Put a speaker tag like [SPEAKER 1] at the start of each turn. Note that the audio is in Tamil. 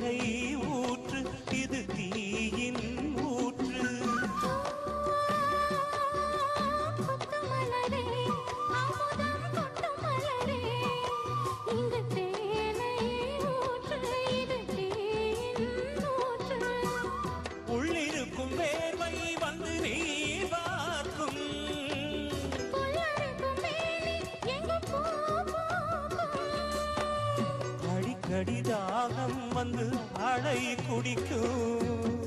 [SPEAKER 1] தேனை ஊற்று, இது தீயின் ஊற்று. உள்ளிருக்கும் வேர்வை வந்து நீர் வார்க்கும், அடிக்கடி தாகம் வந்து அலை குடிக்கும்.